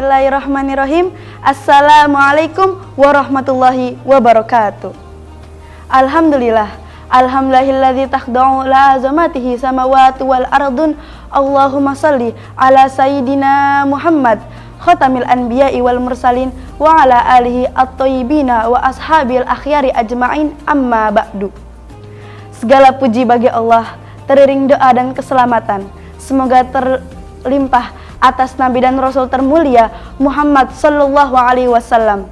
Bismillahirrahmanirrahim. Assalamualaikum warahmatullahi wabarakatuh. Alhamdulillah. Alhamdulillahilladzi takhda'u la'azamatihi samawati wal ardun. Allahumma salli ala sayyidina Muhammad khatamil anbiya'i wal mursalin wa ala alihi at-thayyibina wa ashabil akhyari ajma'in, amma ba'du. Segala puji bagi Allah, teriring doa dan keselamatan semoga terlimpah atas Nabi dan Rasul termulia Muhammad sallallahu alaihi wasallam,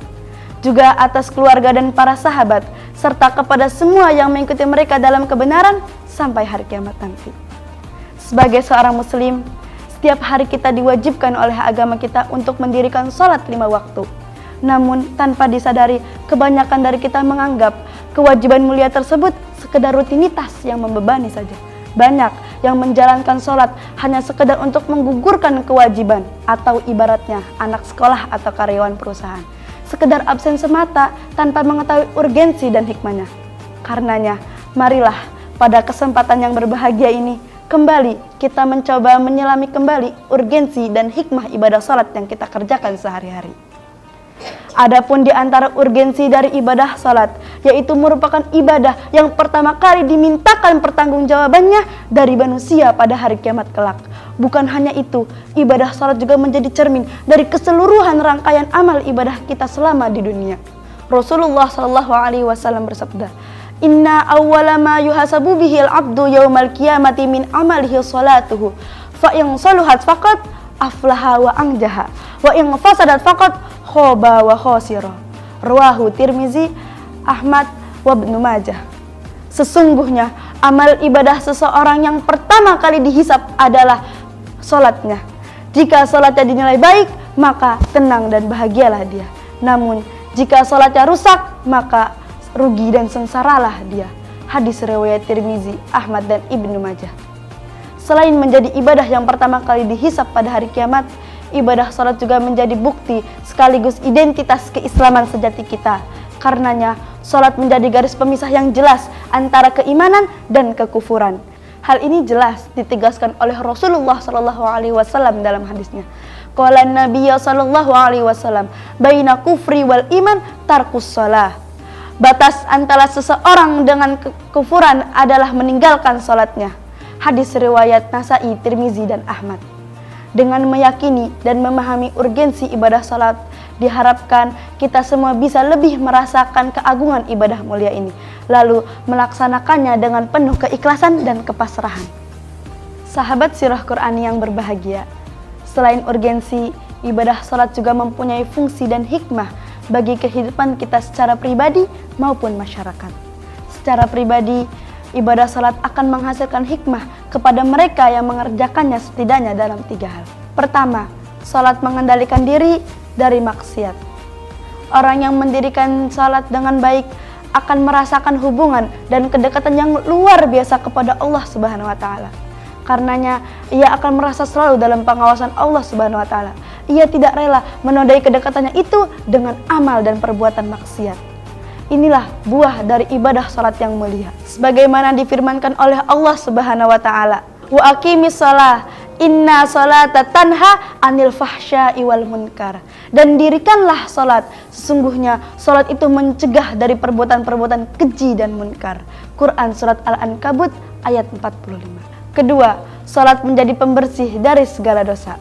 juga atas keluarga dan para sahabat, serta kepada semua yang mengikuti mereka dalam kebenaran sampai hari kiamat nanti. Sebagai seorang muslim, setiap hari kita diwajibkan oleh agama kita untuk mendirikan sholat 5 waktu. Namun tanpa disadari, kebanyakan dari kita menganggap kewajiban mulia tersebut sekedar rutinitas yang membebani saja. Banyak yang menjalankan sholat hanya sekedar untuk menggugurkan kewajiban, atau ibaratnya anak sekolah atau karyawan perusahaan, sekedar absen semata tanpa mengetahui urgensi dan hikmahnya. Karenanya, marilah pada kesempatan yang berbahagia ini kembali kita mencoba menyelami kembali urgensi dan hikmah ibadah sholat yang kita kerjakan sehari-hari. Adapun di antara urgensi dari ibadah salat, yaitu merupakan ibadah yang pertama kali dimintakan pertanggungjawabannya dari manusia pada hari kiamat kelak. Bukan hanya itu, ibadah salat juga menjadi cermin dari keseluruhan rangkaian amal ibadah kita selama di dunia. Rasulullah sallallahu alaihi wasallam bersabda, "Inna awwala ma yuhasabu bihil abdu yaumal qiyamati min amalihi salatuhu, fa in saluhat faqad aflaha wa anjaha, wa in fasadat faqad khoba wa khosiro." Rawahu Tirmizi, Ahmad wa Ibnu Majah. Sesungguhnya amal ibadah seseorang yang pertama kali dihisap adalah sholatnya. Jika sholatnya dinilai baik, maka tenang dan bahagialah dia. Namun jika sholatnya rusak, maka rugi dan sengsaralah dia. Hadis riwayat Tirmizi, Ahmad dan Ibnu Majah. Selain menjadi ibadah yang pertama kali dihisap pada hari kiamat, ibadah salat juga menjadi bukti sekaligus identitas keislaman sejati kita. Karenanya, salat menjadi garis pemisah yang jelas antara keimanan dan kekufuran. Hal ini jelas ditegaskan oleh Rasulullah sallallahu alaihi wasallam dalam hadisnya. Qala Nabi sallallahu alaihi wasallam, "Baina kufri wal iman tarkus shalah." Batas antara seseorang dengan kekufuran adalah meninggalkan salatnya. Hadis riwayat Nasa'i, Tirmizi dan Ahmad. Dengan meyakini dan memahami urgensi ibadah salat, diharapkan kita semua bisa lebih merasakan keagungan ibadah mulia ini, lalu melaksanakannya dengan penuh keikhlasan dan kepasrahan. Sahabat Sirah Qur'ani yang berbahagia, selain urgensi, ibadah salat juga mempunyai fungsi dan hikmah bagi kehidupan kita secara pribadi maupun masyarakat. Secara pribadi, ibadah salat akan menghasilkan hikmah kepada mereka yang mengerjakannya setidaknya dalam 3 hal. Pertama, salat mengendalikan diri dari maksiat. Orang yang mendirikan salat dengan baik akan merasakan hubungan dan kedekatan yang luar biasa kepada Allah Subhanahu wa taala. Karenanya, ia akan merasa selalu dalam pengawasan Allah Subhanahu wa taala. Ia tidak rela menodai kedekatannya itu dengan amal dan perbuatan maksiat. Inilah buah dari ibadah salat yang mulia. Sebagaimana difirmankan oleh Allah Subhanahu wa taala, "Wa aqimis shalah, inna sholata tanha anil fahsya'i wal munkar." Dan dirikanlah salat, sesungguhnya salat itu mencegah dari perbuatan-perbuatan keji dan munkar. Quran surat Al-Ankabut ayat 45. Kedua, salat menjadi pembersih dari segala dosa.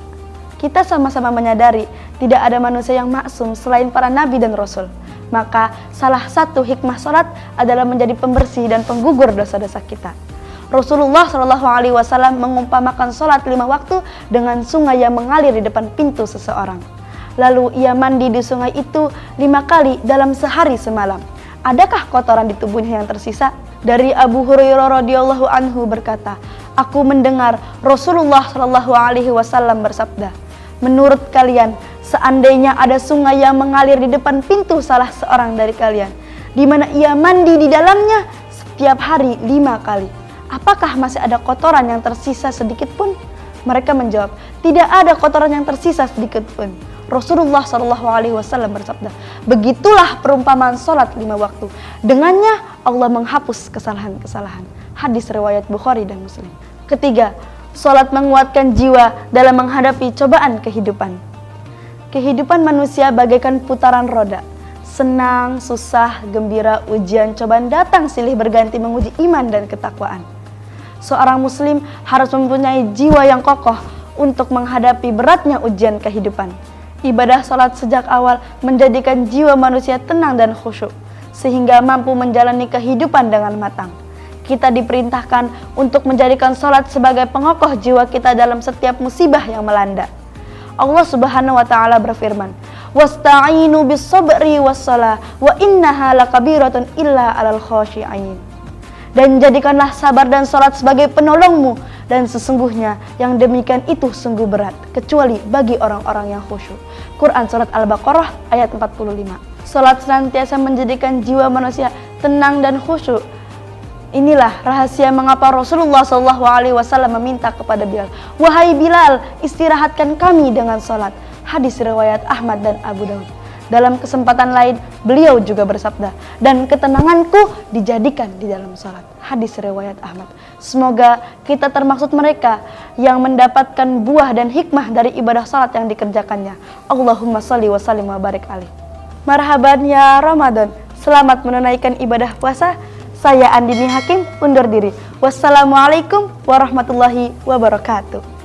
Kita sama-sama menyadari tidak ada manusia yang maksum selain para nabi dan rasul. Maka salah satu hikmah salat adalah menjadi pembersih dan penggugur dosa-dosa kita. Rasulullah Shallallahu alaihi wasallam mengumpamakan salat 5 waktu dengan sungai yang mengalir di depan pintu seseorang. Lalu ia mandi di sungai itu 5 kali dalam sehari semalam. Adakah kotoran di tubuhnya yang tersisa? Dari Abu Hurairah radhiyallahu anhu berkata, "Aku mendengar Rasulullah Shallallahu alaihi wasallam bersabda, 'Menurut kalian, seandainya ada sungai yang mengalir di depan pintu salah seorang dari kalian, di mana ia mandi di dalamnya setiap hari 5 kali, apakah masih ada kotoran yang tersisa sedikit pun?' Mereka menjawab, 'Tidak ada kotoran yang tersisa sedikit pun.' Rasulullah SAW bersabda, 'Begitulah perumpamaan salat 5 waktu. Dengannya Allah menghapus kesalahan-kesalahan.'" Hadis riwayat Bukhari dan Muslim. Ketiga, salat menguatkan jiwa dalam menghadapi cobaan kehidupan. Kehidupan manusia bagaikan putaran roda. Senang, susah, gembira, ujian, cobaan datang silih berganti menguji iman dan ketakwaan. Seorang muslim harus mempunyai jiwa yang kokoh untuk menghadapi beratnya ujian kehidupan. Ibadah salat sejak awal menjadikan jiwa manusia tenang dan khusyuk, sehingga mampu menjalani kehidupan dengan matang. Kita diperintahkan untuk menjadikan salat sebagai pengokoh jiwa kita dalam setiap musibah yang melanda. Allah Subhanahu wa taala berfirman, "Wasta'inu bis-sabri was-shalah wa innaha lakabiratun illa 'alal khashi'in." Dan jadikanlah sabar dan salat sebagai penolongmu, dan sesungguhnya yang demikian itu sungguh berat kecuali bagi orang-orang yang khusyuk. Quran surat Al-Baqarah ayat 45. Salat senantiasa menjadikan jiwa manusia tenang dan khusyuk. Inilah rahasia mengapa Rasulullah SAW meminta kepada Bilal, "Wahai Bilal, istirahatkan kami dengan salat." Hadis riwayat Ahmad dan Abu Daud. Dalam kesempatan lain, beliau juga bersabda, "Dan ketenanganku dijadikan di dalam salat." Hadis riwayat Ahmad. Semoga kita termaksud mereka yang mendapatkan buah dan hikmah dari ibadah salat yang dikerjakannya. Allahumma shalli wa sallim wa barik alaih. Marhaban ya Ramadan. Selamat menunaikan ibadah puasa. Saya Andini Hakim undur diri. Wassalamualaikum warahmatullahi wabarakatuh.